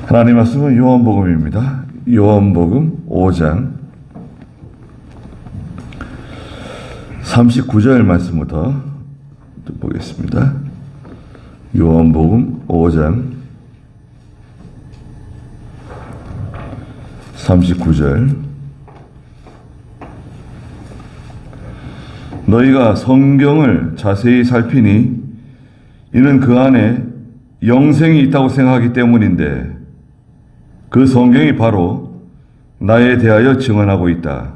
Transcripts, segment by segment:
하나님 말씀은 요한복음입니다. 요한복음 5장 39절 말씀부터 보겠습니다. 요한복음 5장 39절. 너희가 성경을 자세히 살피니 이는 그 안에 영생이 있다고 생각하기 때문인데 그 성경이 바로 나에 대하여 증언하고 있다.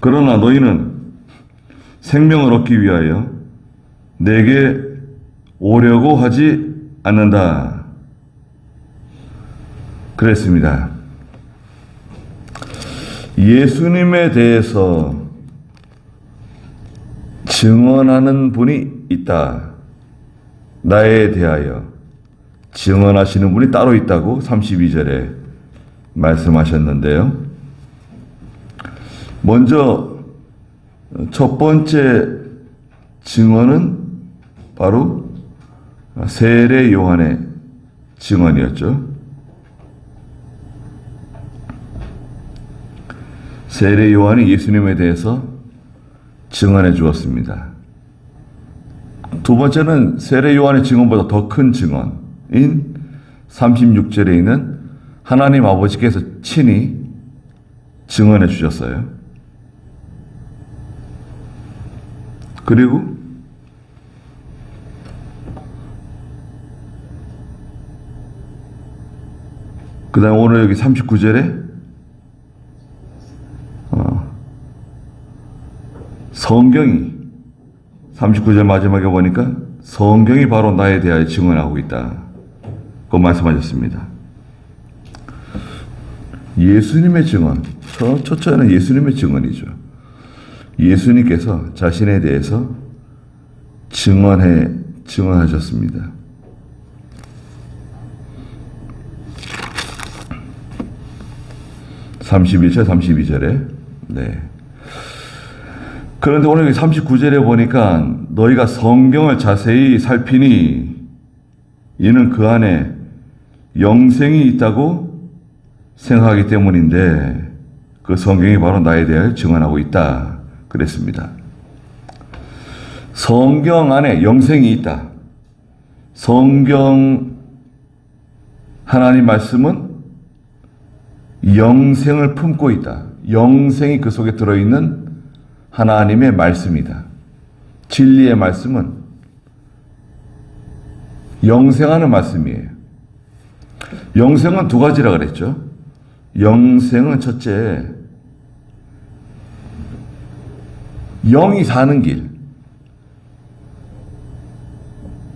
그러나 너희는 생명을 얻기 위하여 내게 오려고 하지 않는다. 그랬습니다. 예수님에 대해서 증언하는 분이 있다. 나에 대하여 증언하시는 분이 따로 있다고 32절에 말씀하셨는데요. 먼저 첫 번째 증언은 바로 세례 요한의 증언이었죠. 세례 요한이 예수님에 대해서 증언해 주었습니다. 두 번째는 세례 요한의 증언보다 더 큰 증언인 36절에 있는 하나님 아버지께서 친히 증언해 주셨어요. 그리고 그 다음 오늘 여기 39절에 성경이 39절 마지막에 보니까 성경이 바로 나에 대하여 증언하고 있다. 그 말씀하셨습니다. 예수님의 증언, 첫째는 예수님의 증언이죠. 예수님께서 자신에 대해서 증언하셨습니다. (31절) (32절에) 네. 그런데 오늘 39절에 보니까 너희가 성경을 자세히 살피니 이는 그 안에 영생이 있다고 생각하기 때문인데 그 성경이 바로 나에 대하여 증언하고 있다. 그랬습니다. 성경 안에 영생이 있다. 성경 하나님 말씀은 영생을 품고 있다. 영생이 그 속에 들어있는 하나님의 말씀이다. 진리의 말씀은 영생하는 말씀이에요. 영생은 두 가지라 그랬죠. 영생은 첫째, 영이 사는 길.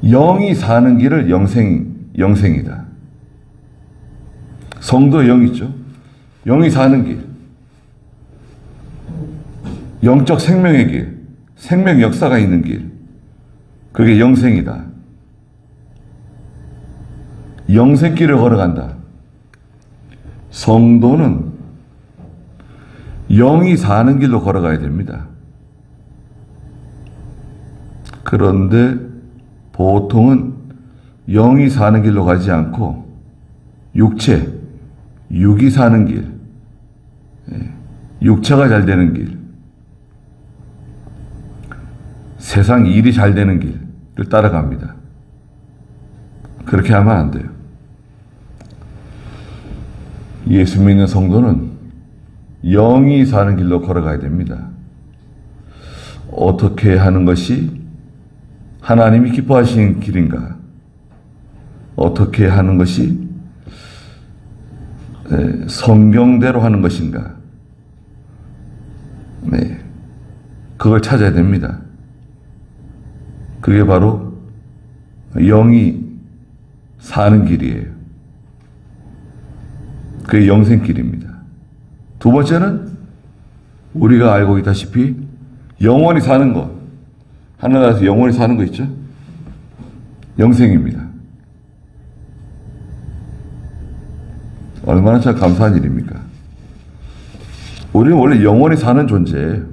영이 사는 길을 영생이다. 성도의 영 있죠. 영이 사는 길. 영적 생명의 길, 생명 역사가 있는 길, 그게 영생이다. 영생길을 걸어간다. 성도는 영이 사는 길로 걸어가야 됩니다. 그런데 보통은 영이 사는 길로 가지 않고 육이 사는 길, 육체가 잘 되는 길, 세상 일이 잘 되는 길을 따라갑니다. 그렇게 하면 안 돼요. 예수 믿는 성도는 영이 사는 길로 걸어가야 됩니다. 어떻게 하는 것이 하나님이 기뻐하시는 길인가? 어떻게 하는 것이 성경대로 하는 것인가? 네, 그걸 찾아야 됩니다. 그게 바로 영이 사는 길이에요. 그게 영생길입니다. 두 번째는 우리가 알고 있다시피 영원히 사는 것, 하늘나라에서 영원히 사는 거 있죠? 영생입니다. 얼마나 참 감사한 일입니까? 우리는 원래 영원히 사는 존재예요.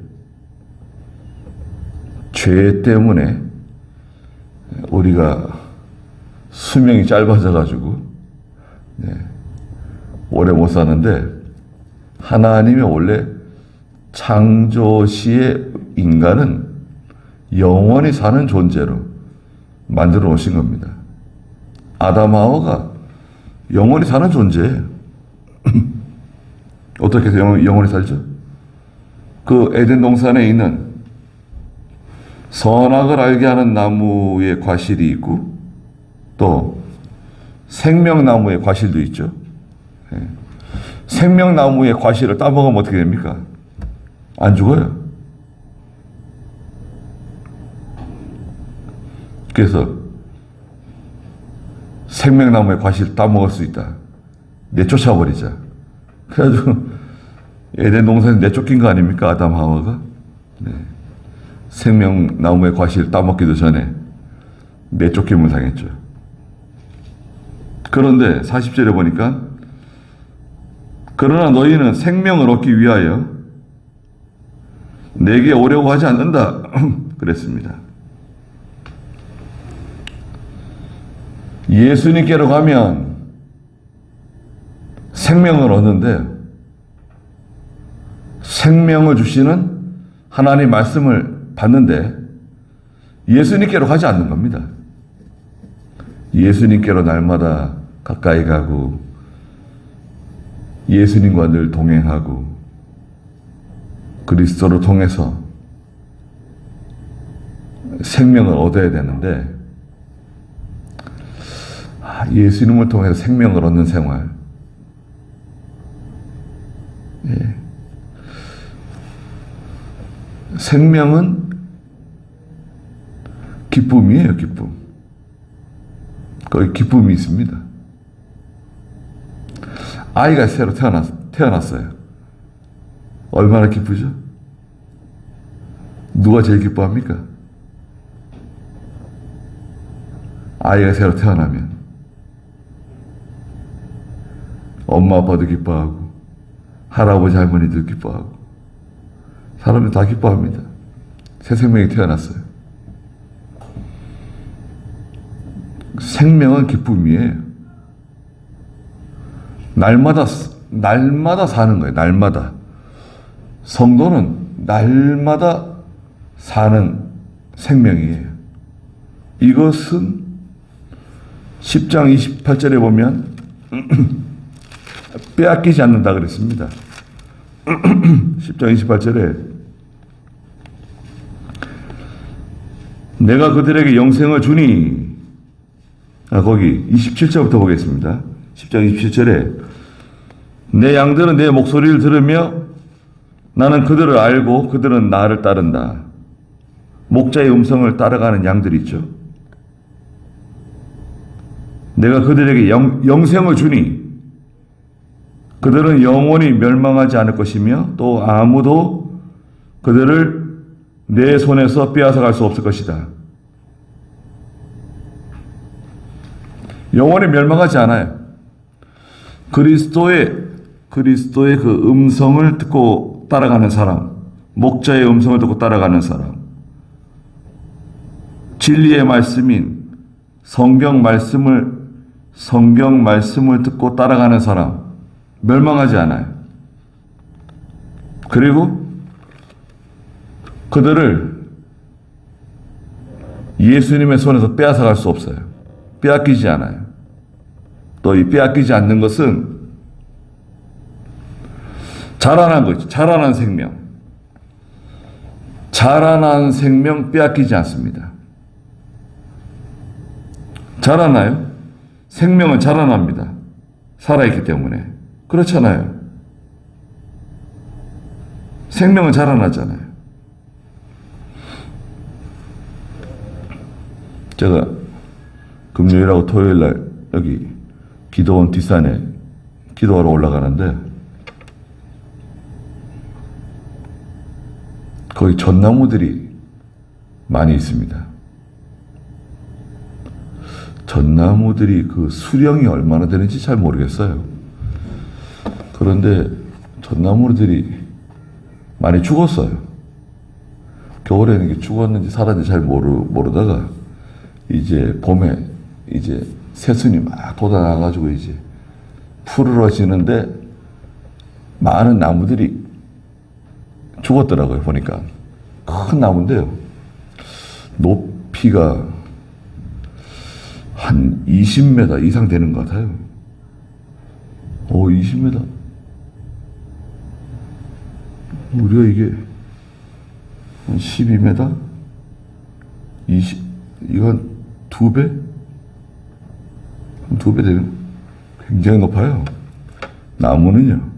죄 때문에 우리가 수명이 짧아져가지고 오래 못 사는데 하나님이 원래 창조시의 인간은 영원히 사는 존재로 만들어 놓으신 겁니다. 아담 하와가 영원히 사는 존재예요. 어떻게 해서 영원히 살죠? 그 에덴 동산에 있는 선악을 알게 하는 나무의 과실이 있고 또 생명나무의 과실도 있죠. 생명나무의 과실을 따먹으면 어떻게 됩니까? 안 죽어요. 그래서 생명나무의 과실 따먹을 수 있다. 내쫓아버리자. 그래가지고 에덴 동산에 내쫓긴 거 아닙니까? 아담 하와가. 생명나무의 과실 따먹기도 전에 내쫓김을 당했죠. 그런데 40절에 보니까 그러나 너희는 생명을 얻기 위하여 내게 오려고 하지 않는다. 그랬습니다. 예수님께로 가면 생명을 얻는데 생명을 주시는 하나님 말씀을 받는데 예수님께로 가지 않는 겁니다. 예수님께로 날마다 가까이 가고 예수님과 늘 동행하고 그리스도를 통해서 생명을 얻어야 되는데 예수님을 통해서 생명을 얻는 생활. 생명은 기쁨이에요, 기쁨. 거기 기쁨이 있습니다. 아이가 새로 태어났어요. 얼마나 기쁘죠? 누가 제일 기뻐합니까? 아이가 새로 태어나면 엄마 아빠도 기뻐하고 할아버지 할머니도 기뻐하고 사람들 다 기뻐합니다. 새 생명이 태어났어요. 생명은 기쁨이에요. 날마다 사는 거예요. 날마다. 성도는 날마다 사는 생명이에요. 이것은 10장 28절에 보면 빼앗기지 않는다 그랬습니다. 10장 28절에 내가 그들에게 영생을 주니 거기 27절부터 보겠습니다. 10장 27절에 내 양들은 내 목소리를 들으며 나는 그들을 알고 그들은 나를 따른다. 목자의 음성을 따라가는 양들이 있죠. 내가 그들에게 영생을 주니 그들은 영원히 멸망하지 않을 것이며 또 아무도 그들을 내 손에서 빼앗아갈 수 없을 것이다. 영원히 멸망하지 않아요. 그리스도의 그 음성을 듣고 따라가는 사람, 목자의 음성을 듣고 따라가는 사람, 진리의 말씀인 성경 말씀을 듣고 따라가는 사람, 멸망하지 않아요. 그리고 그들을 예수님의 손에서 빼앗아갈 수 없어요. 빼앗기지 않아요. 또 이 빼앗기지 않는 것은 자라난 거죠. 자라난 생명. 자라난 생명 빼앗기지 않습니다. 자라나요? 생명은 자라납니다. 살아있기 때문에. 그렇잖아요. 생명은 자라나잖아요. 제가 금요일하고 토요일날 여기 기도원 뒷산에 기도하러 올라가는데 거기 전나무들이 많이 있습니다. 전나무들이 그 수령이 얼마나 되는지 잘 모르겠어요. 그런데 전나무들이 많이 죽었어요. 겨울에는 이게 죽었는지 살았는지 잘 모르다가 이제 봄에 이제 새순이 막 돋아나가지고 이제 푸르러지는데 많은 나무들이 죽었더라고요. 보니까 큰 나무인데요. 높이가 한 20m 이상 되는 것 같아요. 20m. 우리가 이게 한 12m? 이건 2배? 2배 되는, 굉장히 높아요. 나무는요,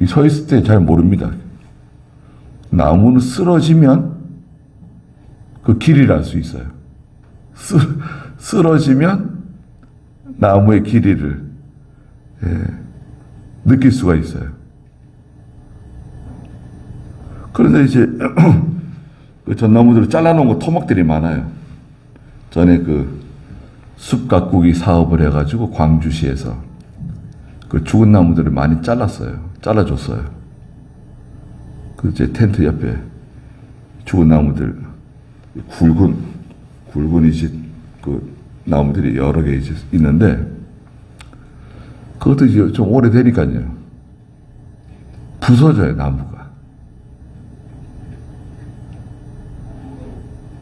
서 있을 때 잘 모릅니다. 나무는 쓰러지면 그 길이를 알 수 있어요. 쓰러지면 나무의 길이를 느낄 수가 있어요. 그런데 이제 그 전나무들을 잘라놓은 거 토막들이 많아요. 전에 그 숲 가꾸기 사업을 해가지고 광주시에서 그 죽은 나무들을 많이 잘라줬어요. 그 제 텐트 옆에 죽은 나무들, 굵은 이제 그 나무들이 여러 개 이제 있는데, 그것도 이제 좀 오래되니까요, 부서져요, 나무가.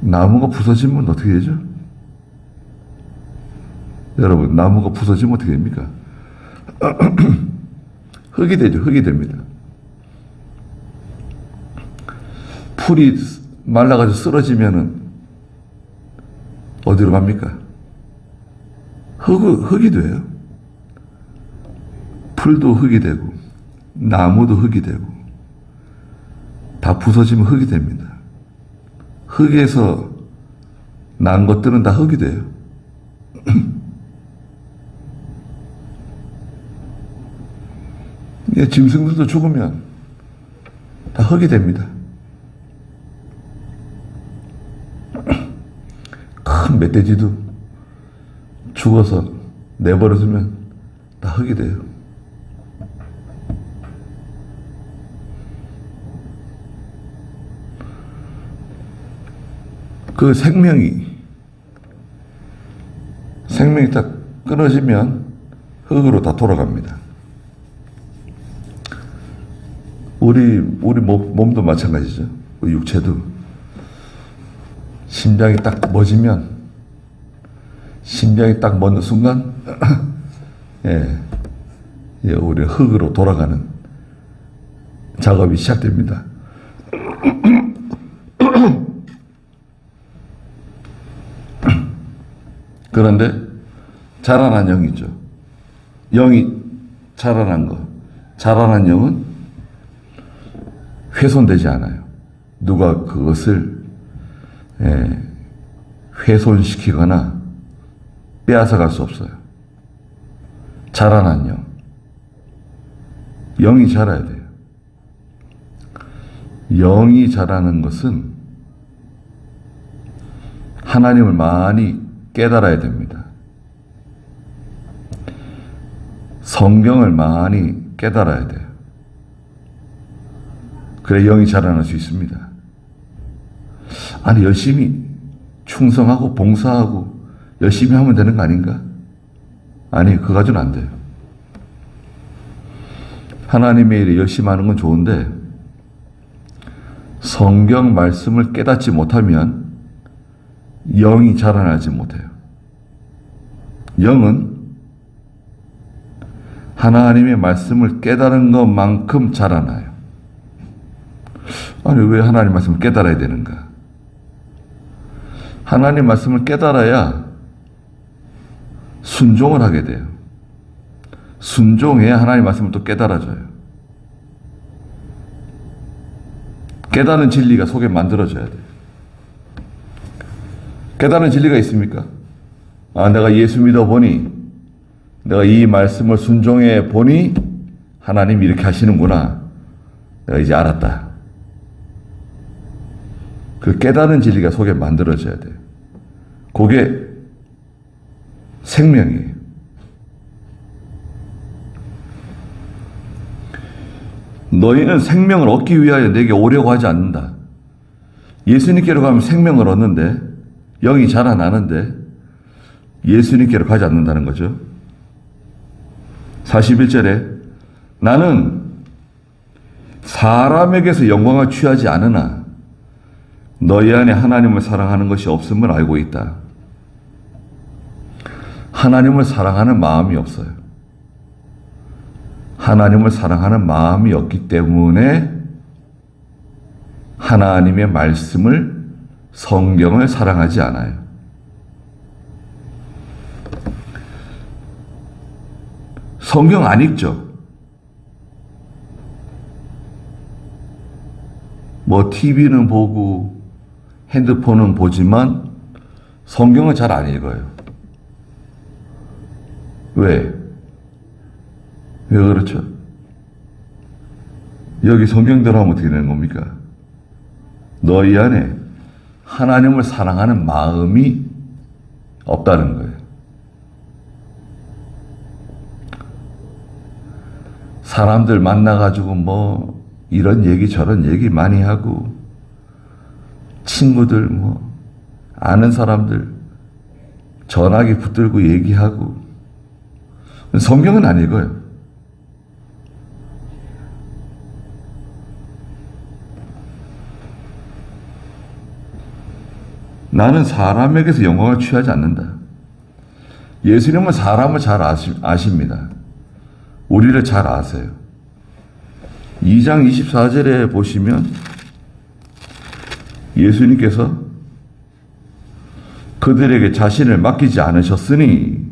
나무가 부서지면 어떻게 되죠? 여러분, 나무가 부서지면 어떻게 됩니까? 흙이 되죠. 흙이 됩니다. 풀이 말라가지고 쓰러지면은 어디로 갑니까? 흙이 돼요. 풀도 흙이 되고, 나무도 흙이 되고, 다 부서지면 흙이 됩니다. 흙에서 난 것들은 다 흙이 돼요. 짐승들도 죽으면 다 흙이 됩니다. 큰 멧돼지도 죽어서 내버려두면 다 흙이 돼요. 그 생명이 딱 끊어지면 흙으로 다 돌아갑니다. 우리 몸도 마찬가지죠. 우리 육체도 심장이 딱 멎는 순간 우리 흙으로 돌아가는 작업이 시작됩니다. 그런데 자라난 영이죠. 영이 자라난 영은 훼손되지 않아요. 누가 그것을 훼손시키거나 빼앗아갈 수 없어요. 자라난 영. 영이 자라야 돼요. 영이 자라는 것은 하나님을 많이 깨달아야 됩니다. 성경을 많이 깨달아야 돼요. 그래 영이 자라날 수 있습니다. 아니 열심히 충성하고 봉사하고 열심히 하면 되는 거 아닌가? 아니 그거 가지고는 안 돼요. 하나님의 일에 열심히 하는 건 좋은데 성경 말씀을 깨닫지 못하면 영이 자라나지 못해요. 영은 하나님의 말씀을 깨달은 것만큼 자라나요. 아니 왜 하나님 말씀을 깨달아야 되는가? 하나님 말씀을 깨달아야 순종을 하게 돼요. 순종해야 하나님 말씀을 또 깨달아져요. 깨달은 진리가 속에 만들어져야 돼요. 깨달은 진리가 있습니까? 내가 예수 믿어보니, 내가 이 말씀을 순종해 보니 하나님이 이렇게 하시는구나. 내가 이제 알았다. 그 깨달은 진리가 속에 만들어져야 돼요. 그게 생명이에요. 너희는 생명을 얻기 위하여 내게 오려고 하지 않는다. 예수님께로 가면 생명을 얻는데, 영이 자라나는데 예수님께로 가지 않는다는 거죠. 41절에 나는 사람에게서 영광을 취하지 않으나 너희 안에 하나님을 사랑하는 것이 없음을 알고 있다. 하나님을 사랑하는 마음이 없어요. 하나님을 사랑하는 마음이 없기 때문에 하나님의 말씀을, 성경을 사랑하지 않아요. 성경 안 읽죠? 뭐 TV는 보고 핸드폰은 보지만 성경은 잘 안 읽어요. 왜? 왜 그렇죠? 여기 성경대로 하면 어떻게 되는 겁니까? 너희 안에 하나님을 사랑하는 마음이 없다는 거예요. 사람들 만나가지고 뭐 이런 얘기 저런 얘기 많이 하고 친구들 뭐 아는 사람들 전화기 붙들고 얘기하고 성경은 안 읽어요. 나는 사람에게서 영광을 취하지 않는다. 예수님은 사람을 잘 아십니다. 우리를 잘 아세요. 2장 24절에 보시면 예수님께서 그들에게 자신을 맡기지 않으셨으니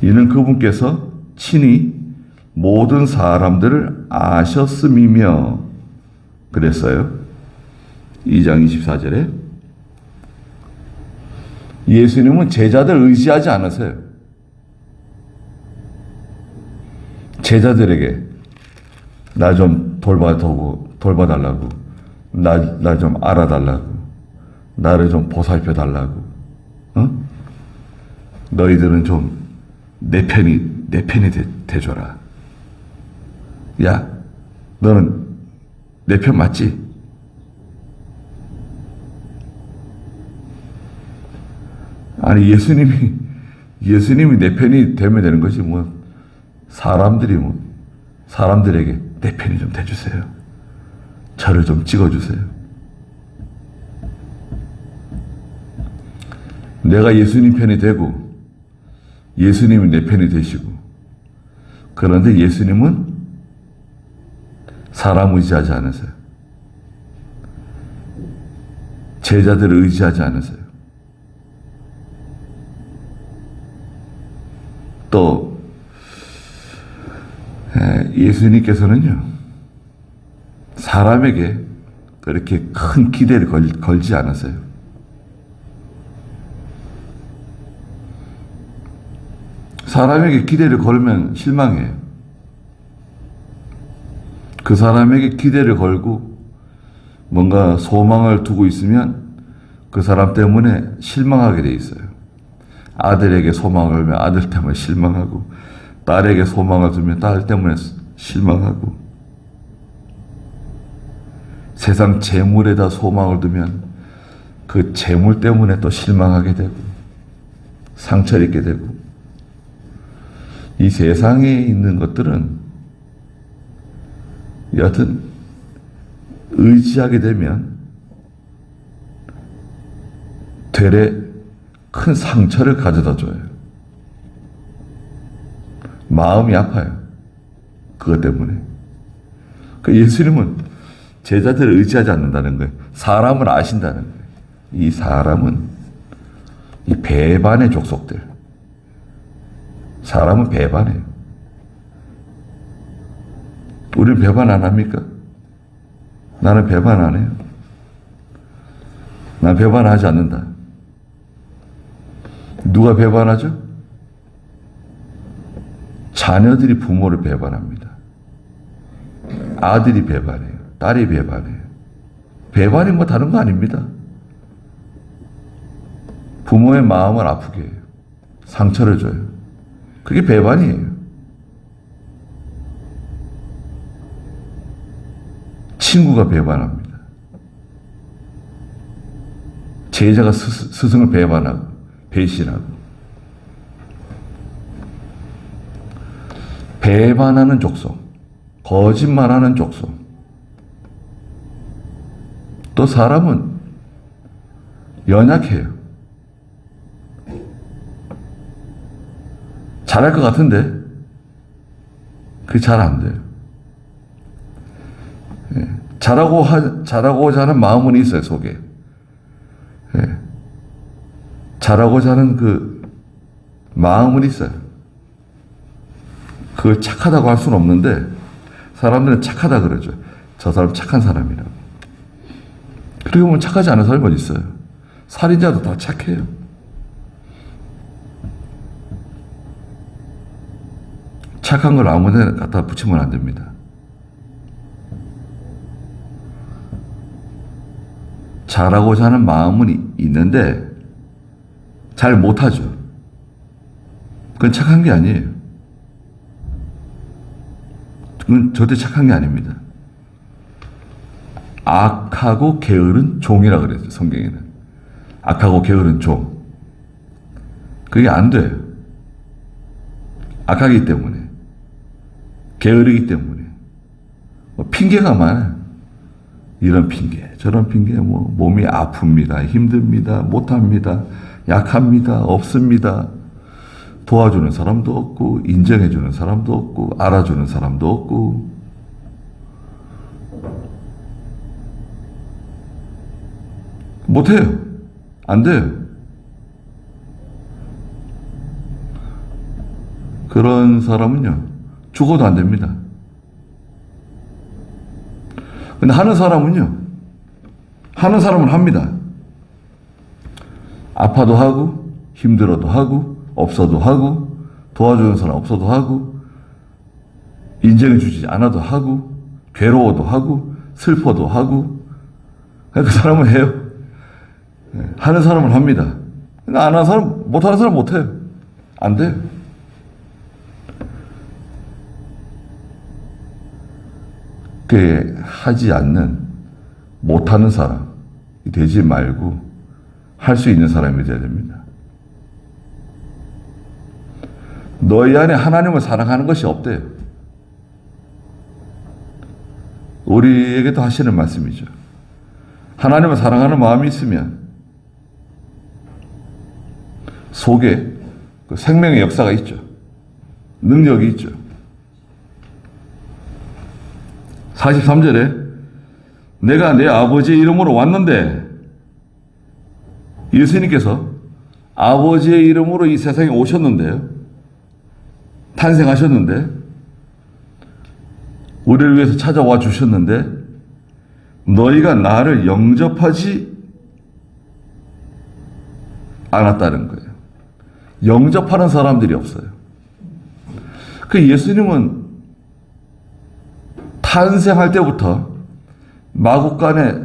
이는 그분께서 친히 모든 사람들을 아셨음이며 그랬어요. 2장 24절에 예수님은 제자들 의지하지 않으세요. 제자들에게 나 좀 돌봐달라고, 나 좀 알아달라고, 나를 좀 보살펴달라고, 너희들은 좀 내 편이 돼줘라. 야, 너는 내 편 맞지? 아니, 예수님이 내 편이 되면 되는 거지, 사람들에게 내 편이 좀 돼주세요. 저를 좀 찍어주세요. 내가 예수님 편이 되고, 예수님이 내 편이 되시고, 그런데 예수님은 사람 의지하지 않으세요. 제자들을 의지하지 않으세요. 또 예수님께서는요, 사람에게 그렇게 큰 기대를 걸지 않으세요. 사람에게 기대를 걸면 실망해요. 그 사람에게 기대를 걸고 뭔가 소망을 두고 있으면 그 사람 때문에 실망하게 돼 있어요. 아들에게 소망을 걸면 아들 때문에 실망하고, 딸에게 소망을 두면 딸 때문에 실망하고, 세상 재물에다 소망을 두면 그 재물 때문에 또 실망하게 되고 상처를 입게 되고, 이 세상에 있는 것들은 여하튼 의지하게 되면 되레 큰 상처를 가져다 줘요. 마음이 아파요. 그것 때문에. 예수님은 제자들을 의지하지 않는다는 거예요. 사람을 아신다는 거예요. 이 사람은 이 배반의 족속들. 사람은 배반해요. 우리는 배반 안 합니까? 나는 배반 안 해요. 난 배반하지 않는다. 누가 배반하죠? 자녀들이 부모를 배반합니다. 아들이 배반해요. 딸이 배반해요. 배반이 뭐 다른 거 아닙니다. 부모의 마음을 아프게 해요. 상처를 줘요. 그게 배반이에요. 친구가 배반합니다. 제자가 스승을 배반하고 배신하고, 배반하는 족속, 거짓말하는 족속. 또 사람은 연약해요. 잘할 것 같은데 그게 잘 안 돼요. 잘하고자 하는 마음은 있어요, 속에. 잘하고자 하는 그 마음은 있어요. 그걸 착하다고 할 수는 없는데 사람들은 착하다 그러죠. 저 사람 착한 사람이라고. 그리고 보면 착하지 않은 사람이 어디 있어요. 살인자도 다 착해요. 착한 걸 아무 데나 갖다 붙이면 안 됩니다. 잘하고자 하는 마음은 있는데 잘 못하죠. 그건 착한 게 아니에요. 그건 절대 착한 게 아닙니다. 악하고 게으른 종이라 그랬어요, 성경에는. 악하고 게으른 종. 그게 안 돼요. 악하기 때문에. 게으르기 때문에. 핑계가 많아요. 이런 핑계, 저런 핑계, 몸이 아픕니다. 힘듭니다. 못합니다. 약합니다. 없습니다. 도와주는 사람도 없고, 인정해주는 사람도 없고, 알아주는 사람도 없고. 못해요. 안 돼요. 그런 사람은요, 죽어도 안 됩니다. 근데 하는 사람은요, 하는 사람은 합니다. 아파도 하고, 힘들어도 하고, 없어도 하고, 도와주는 사람 없어도 하고, 인정해주지 않아도 하고, 괴로워도 하고, 슬퍼도 하고, 그 사람은 해요. 하는 사람은 합니다. 근데 안 하는 사람, 못하는 사람 못해요. 안 돼요. 그 하지 않는, 못하는 사람이 되지 말고 할 수 있는 사람이 되어야 됩니다. 너희 안에 하나님을 사랑하는 것이 없대요. 우리에게도 하시는 말씀이죠. 하나님을 사랑하는 마음이 있으면 속에 그 생명의 역사가 있죠. 능력이 있죠. 43절에 내가 내 아버지의 이름으로 왔는데, 예수님께서 아버지의 이름으로 이 세상에 오셨는데요. 탄생하셨는데, 우리를 위해서 찾아와 주셨는데, 너희가 나를 영접하지 않았다는 거예요. 영접하는 사람들이 없어요. 그 예수님은 탄생할 때부터 마구간에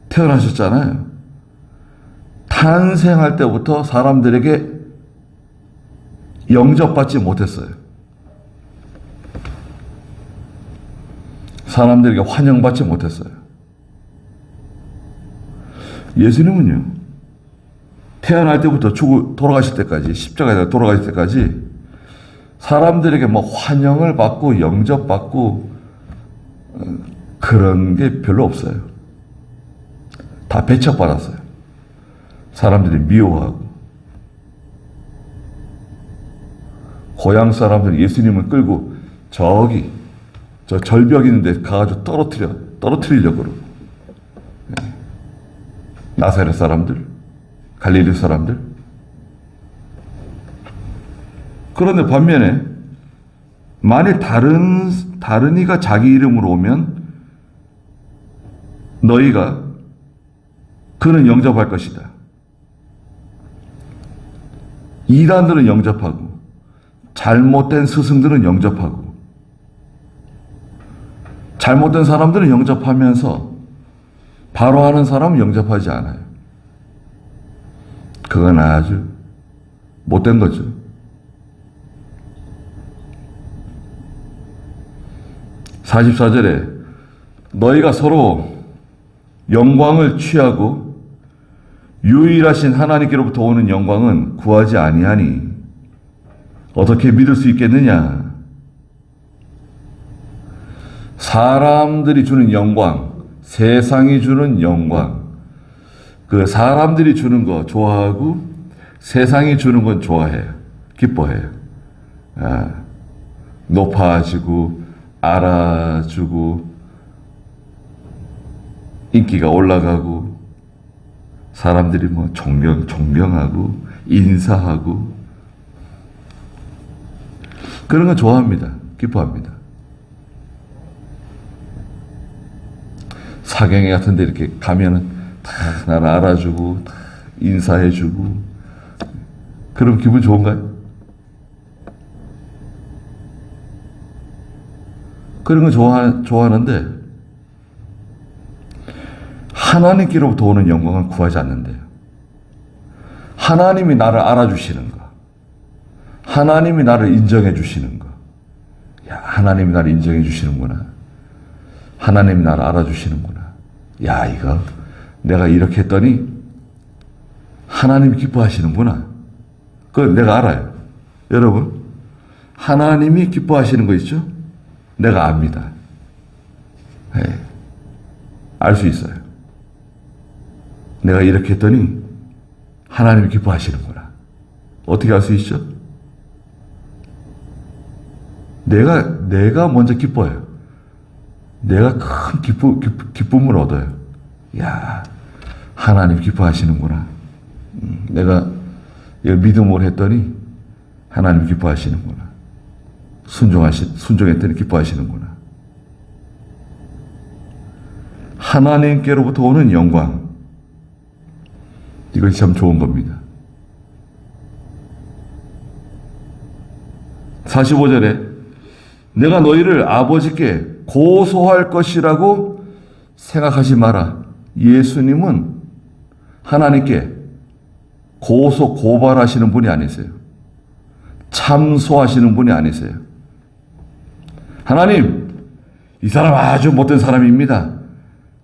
태어나셨잖아요. 탄생할 때부터 사람들에게 영접받지 못했어요. 사람들에게 환영받지 못했어요. 예수님은요, 태어날 때부터 돌아가실 때까지, 십자가에 돌아가실 때까지 사람들에게 환영을 받고 영접받고 그런 게 별로 없어요. 다 배척받았어요. 사람들이 미워하고. 고향 사람들이 예수님을 끌고 저기 저 절벽 있는데 가가지고 떨어뜨리려고 그러고. 나사렛 사람들, 갈릴리 사람들. 그런데 반면에 만일 다른 이가 자기 이름으로 오면 너희가 그는 영접할 것이다. 이단들은 영접하고 잘못된 스승들은 영접하고 잘못된 사람들은 영접하면서 바로 하는 사람은 영접하지 않아요. 그건 아주 못된 거죠. (44절에) 너희가 서로 영광을 취하고 유일하신 하나님께로부터 오는 영광은 구하지 아니하니 어떻게 믿을 수 있겠느냐? 사람들이 주는 영광, 세상이 주는 영광, 그 사람들이 주는 거 좋아하고 세상이 주는 건 좋아해요. 기뻐해요. 높아지고 알아주고 인기가 올라가고 사람들이 뭐 존경하고 인사하고 그런 거 좋아합니다. 기뻐합니다. 사경회 같은 데 이렇게 가면은 다 나를 알아주고 다 인사해주고 그럼 기분 좋은가요? 그런 거 좋아하는데 하나님께로부터 오는 영광을 구하지 않는데요. 하나님이 나를 알아주시는 거, 하나님이 나를 인정해 주시는 거, 야, 하나님이 나를 인정해 주시는구나, 하나님이 나를 알아주시는구나, 야, 이거 내가 이렇게 했더니 하나님이 기뻐하시는구나. 그걸 내가 알아요. 여러분, 하나님이 기뻐하시는 거 있죠? 내가 압니다. 알 수 있어요. 내가 이렇게 했더니 하나님이 기뻐하시는구나. 어떻게 알 수 있죠? 내가 먼저 기뻐요. 내가 큰 기쁨을 얻어요. 야, 하나님 기뻐하시는구나. 내가 믿음으로 했더니 하나님 기뻐하시는구나. 순종했더니 기뻐하시는구나. 하나님께로부터 오는 영광. 이것이 참 좋은 겁니다. 45절에 내가 너희를 아버지께 고소할 것이라고 생각하지 마라. 예수님은 하나님께 고발하시는 분이 아니세요. 참소하시는 분이 아니세요. 하나님, 이 사람 아주 못된 사람입니다.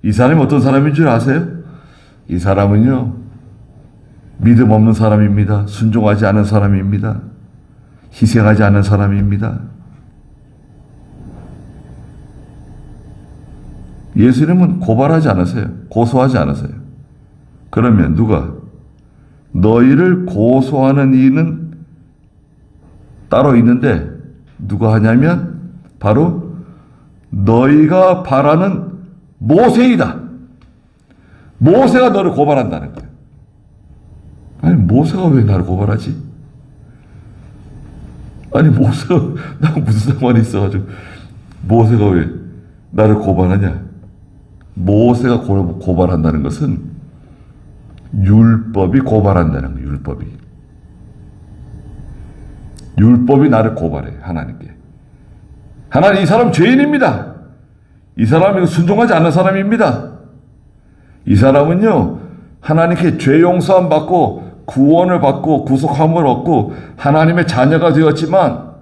이 사람이 어떤 사람인 줄 아세요? 이 사람은요, 믿음 없는 사람입니다. 순종하지 않은 사람입니다. 희생하지 않는 사람입니다. 예수님은 고발하지 않으세요. 고소하지 않으세요. 그러면 누가? 너희를 고소하는 이는 따로 있는데 누가 하냐면 바로 너희가 바라는 모세이다. 모세가 너를 고발한다는 거예요. 아니, 모세가 왜 나를 고발하지? 아니, 모세가 나랑 무슨 상관이 있어가지고 모세가 왜 나를 고발하냐? 모세가 고발한다는 것은 율법이 고발한다는 거예요. 율법이 나를 고발해, 하나님께. 하나님, 이 사람 죄인입니다. 이 사람이 순종하지 않는 사람입니다. 이 사람은요, 하나님께 죄 용서함 받고 구원을 받고 구속함을 얻고 하나님의 자녀가 되었지만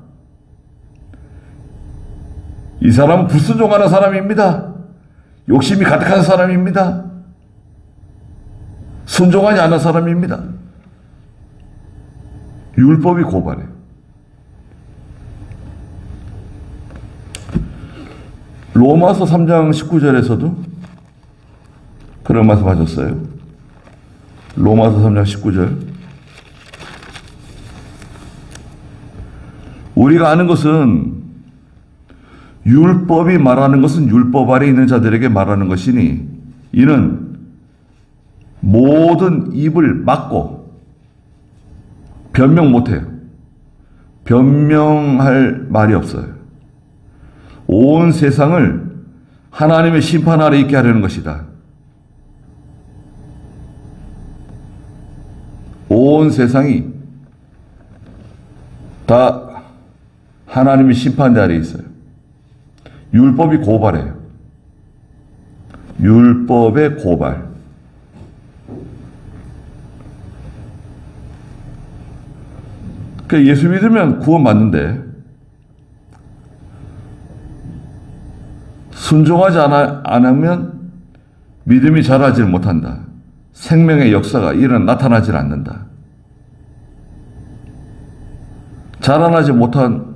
이 사람은 불순종하는 사람입니다. 욕심이 가득한 사람입니다. 순종하지 않은 사람입니다. 율법이 고발해요. 로마서 3장 19절에서도 그런 말씀 하셨어요. 로마서 3장 19절. 우리가 아는 것은 율법이 말하는 것은 율법 아래 있는 자들에게 말하는 것이니 이는 모든 입을 막고 변명 못해요. 변명할 말이 없어요. 온 세상을 하나님의 심판 아래 있게 하려는 것이다. 온 세상이 다 하나님의 심판 아래 있어요. 율법이 고발해요. 율법의 고발. 그러니까 예수 믿으면 구원받는데 순종하지 않으면 믿음이 자라지 못한다. 생명의 역사가 나타나지 않는다. 자라나지 못한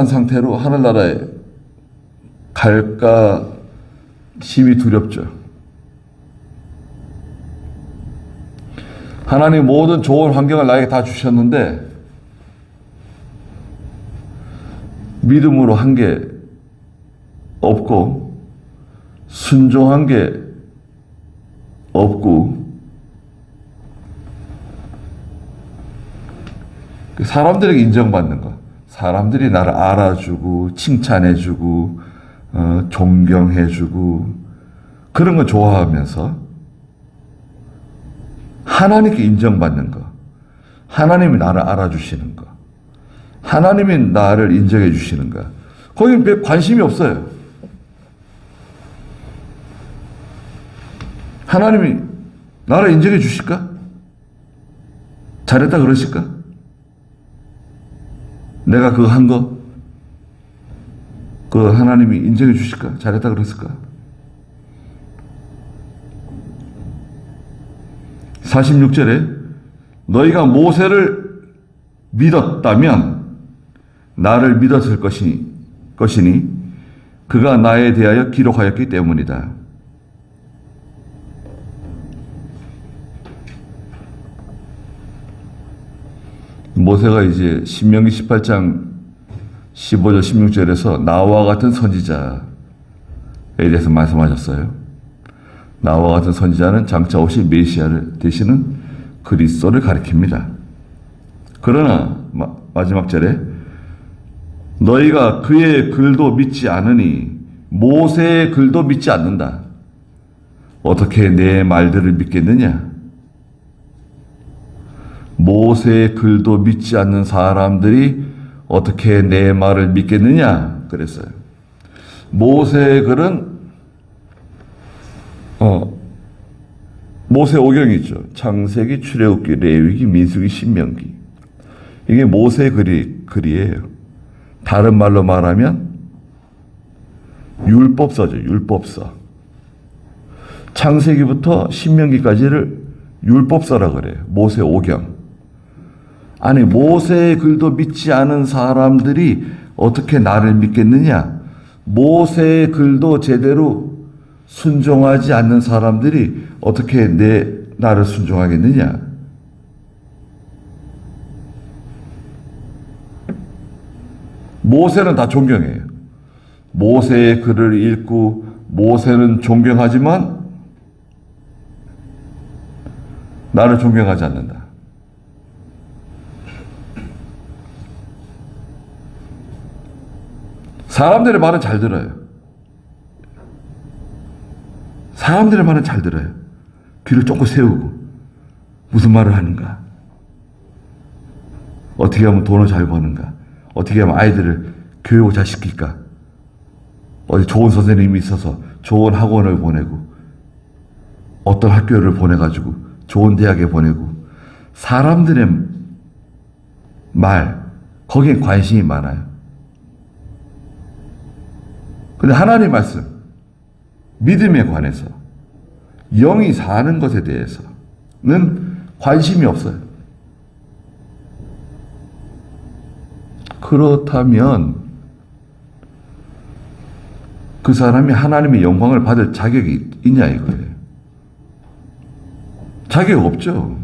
상태로 하늘나라에 갈까 심히 두렵죠. 하나님 모든 좋은 환경을 나에게 다 주셨는데 믿음으로 한 게 없고 순종한 게 없고 사람들에게 인정받는 거, 사람들이 나를 알아주고 칭찬해주고 존경해주고 그런 거 좋아하면서 하나님께 인정받는 거, 하나님이 나를 알아주시는 거, 하나님이 나를 인정해 주시는 거, 거기는 별 관심이 없어요. 하나님이 나를 인정해 주실까? 잘했다 그러실까? 내가 그거 한 거, 그 하나님이 인정해 주실까? 잘했다 그랬을까? 46절에 너희가 모세를 믿었다면 나를 믿었을 것이니 그가 나에 대하여 기록하였기 때문이다. 모세가 이제 신명기 18장 15절 16절에서 나와 같은 선지자에 대해서 말씀하셨어요. 나와 같은 선지자는 장차 오실 메시아를 되시는 그리스도를 가리킵니다. 그러나 마지막 절에 너희가 그의 글도 믿지 않으니 모세의 글도 믿지 않는다. 어떻게 내 말들을 믿겠느냐? 모세의 글도 믿지 않는 사람들이 어떻게 내 말을 믿겠느냐? 그랬어요. 모세의 글은 모세 오경이 있죠. 창세기, 출애굽기, 레위기, 민수기, 신명기. 이게 모세의 글이에요. 다른 말로 말하면 율법서죠. 율법서. 창세기부터 신명기까지를 율법서라 그래요. 모세 오경. 아니 모세의 글도 믿지 않은 사람들이 어떻게 나를 믿겠느냐? 모세의 글도 제대로 순종하지 않는 사람들이 어떻게 나를 순종하겠느냐? 모세는 다 존경해요. 모세의 글을 읽고 모세는 존경하지만 나를 존경하지 않는다. 사람들의 말은 잘 들어요. 사람들의 말은 잘 들어요. 귀를 쫑긋 세우고 무슨 말을 하는가? 어떻게 하면 돈을 잘 버는가? 어떻게 하면 아이들을 교육을 잘 시킬까? 어디 좋은 선생님이 있어서 좋은 학원을 보내고 어떤 학교를 보내가지고 좋은 대학에 보내고 사람들의 말 거기에 관심이 많아요. 근데 하나님 말씀 믿음에 관해서 영이 사는 것에 대해서는 관심이 없어요. 그렇다면 그 사람이 하나님의 영광을 받을 자격이 있냐 이거예요. 자격 없죠.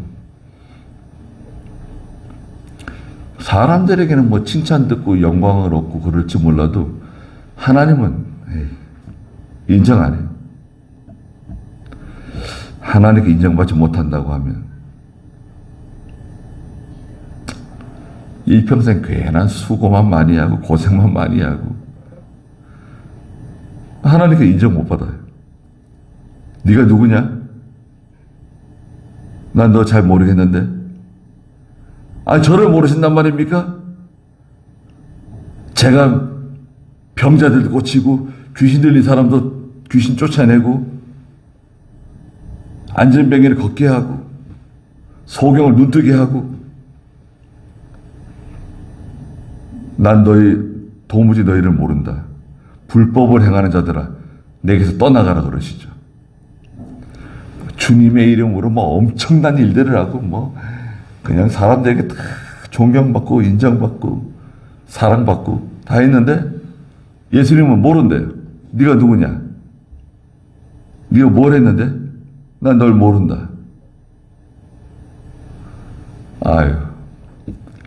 사람들에게는 뭐 칭찬 듣고 영광을 얻고 그럴지 몰라도 하나님은 인정 안 해요. 하나님께 인정받지 못한다고 하면 일평생 괜한 수고만 많이 하고 고생만 많이 하고 하나님께 인정 못 받아요. 네가 누구냐? 난 너 잘 모르겠는데. 아니 저를 모르신단 말입니까? 제가 병자들도 고치고 귀신 들린 사람도 귀신 쫓아내고 안전병이를 걷게 하고 소경을 눈뜨게 하고 난 도무지 너희를 모른다. 불법을 행하는 자들아 내게서 떠나가라 그러시죠. 주님의 이름으로 뭐 엄청난 일들을 하고 뭐 그냥 사람들에게 다 존경받고 인정받고 사랑받고 다 했는데 예수님은 모른대요. 네가 누구냐? 네가 뭘 했는데? 난 널 모른다. 아유,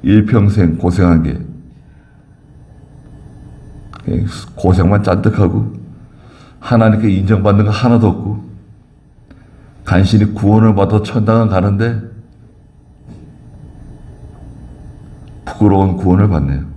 일평생 고생한 게 고생만 잔뜩 하고 하나님께 인정받는 거 하나도 없고 간신히 구원을 받아 천당은 가는데 부끄러운 구원을 받네요.